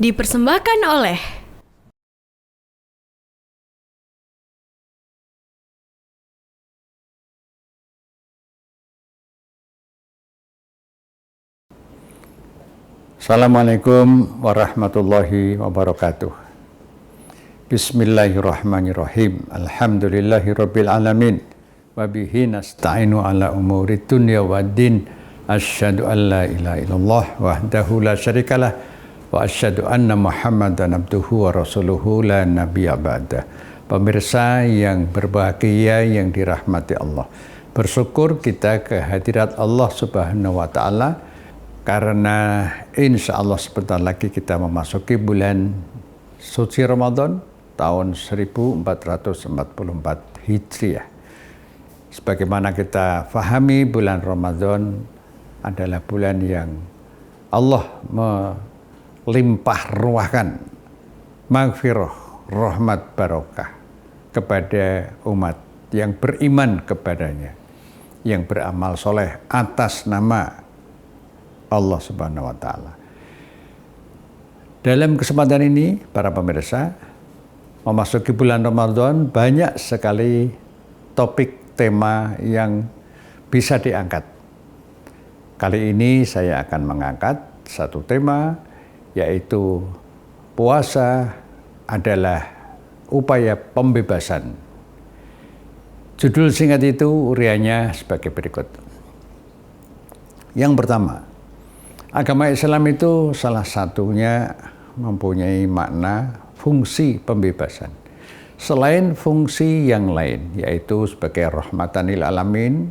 Dipersembahkan oleh Assalamualaikum warahmatullahi wabarakatuh. Bismillahirrahmanirrahim. Alhamdulillahirabbil alamin. Wa bihi nasta'inu ala umuri dunya waddin. Asyhadu an la ilaha illallah wahdahu la syarikalah wa asyhadu anna Muhammadan abduhu wa rasuluhu la nabiyya ba'da. Pemirsa yang berbahagia yang dirahmati Allah. Bersyukur kita kehadirat Allah Subhanahu wa taala karena insya Allah sebentar lagi kita memasuki bulan suci Ramadan tahun 1444 Hijriah. Sebagaimana kita fahami, bulan Ramadan adalah bulan yang Allah melimpah ruahkan maghfirah, rahmat, barokah kepada umat yang beriman kepadanya, yang beramal soleh atas nama Allah Subhanahu wa taala. Dalam kesempatan ini, para pemirsa, memasuki bulan Ramadan banyak sekali topik tema yang bisa diangkat. Kali ini saya akan mengangkat satu tema, yaitu puasa adalah upaya pembebasan. Judul singkat itu uriannya sebagai berikut. Yang pertama, agama Islam itu salah satunya mempunyai makna fungsi pembebasan. Selain fungsi yang lain, yaitu sebagai rahmatan lil alamin,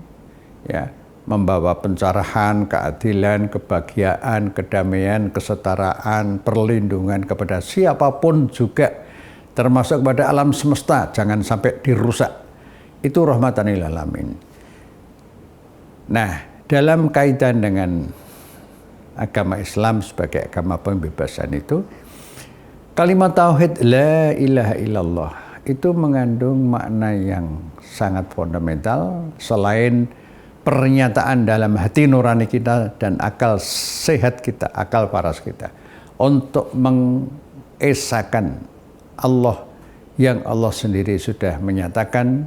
ya, membawa pencerahan, keadilan, kebahagiaan, kedamaian, kesetaraan, perlindungan kepada siapapun juga, termasuk kepada alam semesta, jangan sampai dirusak. Itu rahmatan lil alamin. Nah, dalam kaitan dengan agama Islam sebagai agama pembebasan itu, kalimat tauhid la ilaha illallah itu mengandung makna yang sangat fundamental. Selain pernyataan dalam hati nurani kita dan akal sehat kita, akal paras kita, untuk mengesahkan Allah yang Allah sendiri sudah menyatakan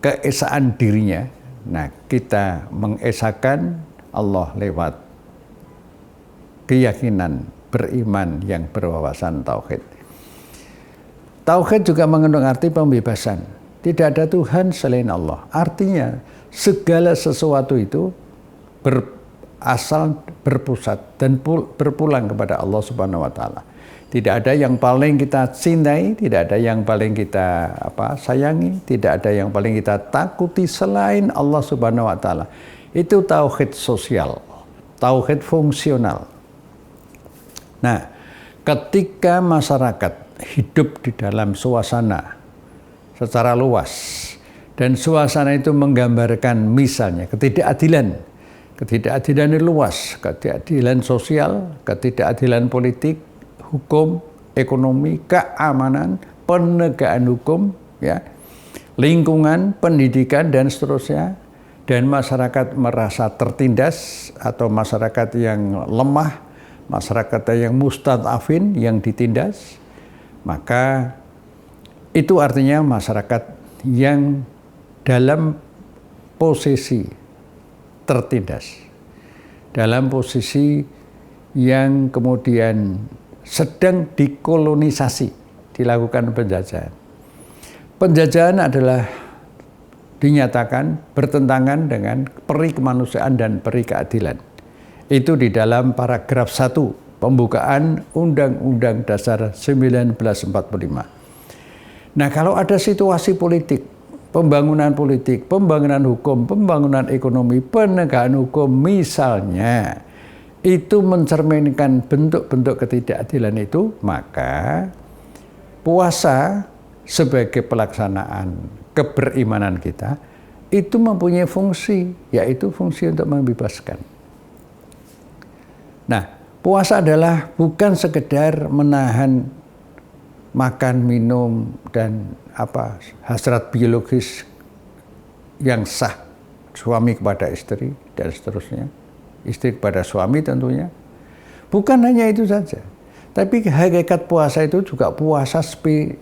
keesaan dirinya. Nah, kita mengesahkan Allah lewat keyakinan beriman yang berwawasan tauhid. Tauhid juga mengandung arti pembebasan. Tidak ada Tuhan selain Allah. Artinya segala sesuatu itu berasal, berpusat dan berpulang kepada Allah Subhanahu wa taala. Tidak ada yang paling kita cintai, tidak ada yang paling kita sayangi, tidak ada yang paling kita takuti selain Allah Subhanahu wa taala. Itu tauhid sosial, tauhid fungsional. Nah, ketika masyarakat hidup di dalam suasana secara luas, dan suasana itu menggambarkan misalnya ketidakadilan luas, ketidakadilan sosial, ketidakadilan politik, hukum, ekonomi, keamanan, penegakan hukum, ya, lingkungan, pendidikan, dan seterusnya, dan masyarakat merasa tertindas atau masyarakat yang lemah, masyarakat yang mustadafin, yang ditindas, maka itu artinya masyarakat yang dalam posisi tertindas, dalam posisi yang kemudian sedang dikolonisasi, dilakukan penjajahan. Penjajahan adalah dinyatakan bertentangan dengan peri kemanusiaan dan peri keadilan. Itu di dalam paragraf 1 pembukaan Undang-Undang Dasar 1945. Nah, kalau ada situasi politik, pembangunan hukum, pembangunan ekonomi, penegakan hukum misalnya, itu mencerminkan bentuk-bentuk ketidakadilan itu, maka puasa sebagai pelaksanaan keberimanan kita itu mempunyai fungsi, yaitu fungsi untuk membebaskan. Nah, puasa adalah bukan sekedar menahan makan, minum, dan hasrat biologis yang sah, suami kepada istri dan seterusnya, istri kepada suami tentunya. Bukan hanya itu saja, tapi hakikat puasa itu juga puasa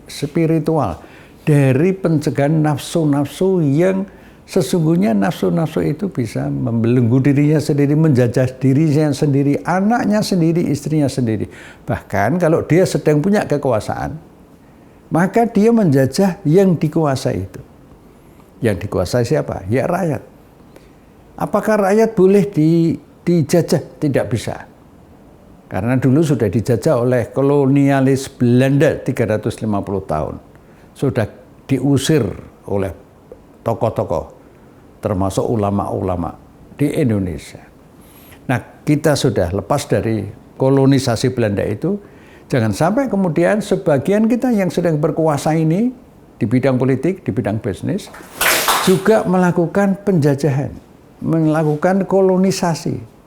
spiritual dari pencegahan nafsu-nafsu yang sesungguhnya nafsu-nafsu itu bisa membelenggu dirinya sendiri, menjajah dirinya sendiri, anaknya sendiri, istrinya sendiri. Bahkan kalau dia sedang punya kekuasaan, maka dia menjajah yang dikuasai itu. Yang dikuasai siapa? Ya rakyat. Apakah rakyat boleh dijajah? Tidak bisa. Karena dulu sudah dijajah oleh kolonialis Belanda 350 tahun. Sudah diusir oleh tokoh-tokoh, termasuk ulama-ulama di Indonesia. Nah, kita sudah lepas dari kolonisasi Belanda itu. Jangan sampai kemudian sebagian kita yang sedang berkuasa ini di bidang politik, di bidang bisnis, juga melakukan penjajahan, melakukan kolonisasi.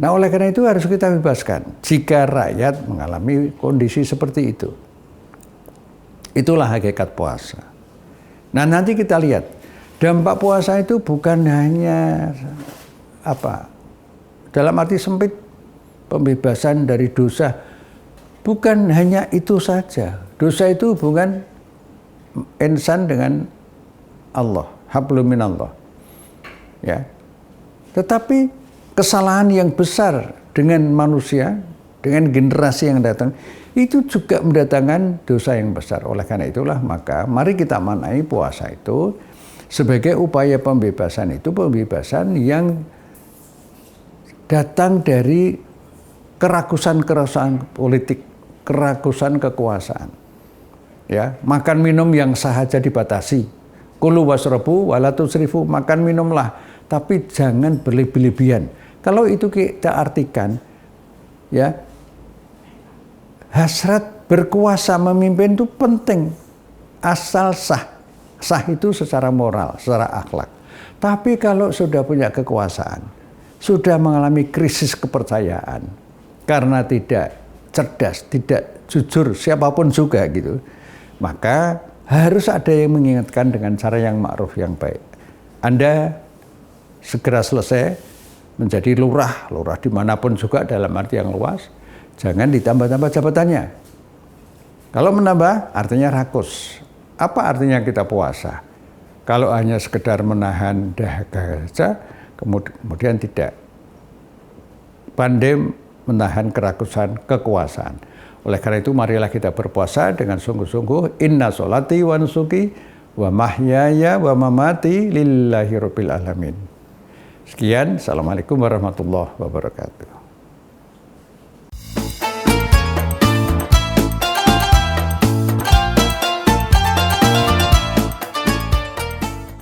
Nah, oleh karena itu harus kita bebaskan jika rakyat mengalami kondisi seperti itu. Itulah hakikat puasa. Nah, nanti kita lihat dampak puasa itu bukan hanya dalam arti sempit, pembebasan dari dosa, bukan hanya itu saja. Dosa itu hubungan insan dengan Allah, hablum minallah. Ya. Tetapi kesalahan yang besar dengan manusia, dengan generasi yang datang, itu juga mendatangkan dosa yang besar. Oleh karena itulah maka mari kita maknai puasa itu sebagai upaya pembebasan itu, pembebasan yang datang dari kerakusan politik, kerakusan kekuasaan. Ya, makan minum yang sahaja dibatasi. Kulu wasrabu wala tusrifu, makan minumlah, tapi jangan berlebih-lebihan. Kalau itu kita artikan, ya, hasrat berkuasa memimpin itu penting, asal sah. Sah itu secara moral, secara akhlak. Tapi kalau sudah punya kekuasaan, sudah mengalami krisis kepercayaan, karena tidak cerdas, tidak jujur, siapapun juga gitu, maka harus ada yang mengingatkan dengan cara yang ma'ruf, yang baik. Anda segera selesai menjadi lurah dimanapun juga dalam arti yang luas, jangan ditambah-tambah jabatannya. Kalau menambah artinya rakus. Apa artinya kita puasa? Kalau hanya sekedar menahan dahaga saja, kemudian tidak pandai menahan kerakusan kekuasaan. Oleh karena itu marilah kita berpuasa dengan sungguh-sungguh. Inna sholati wa nusuki wa mahyaya wa mamati lillahi rabbil alamin. Sekian, assalamualaikum warahmatullahi wabarakatuh.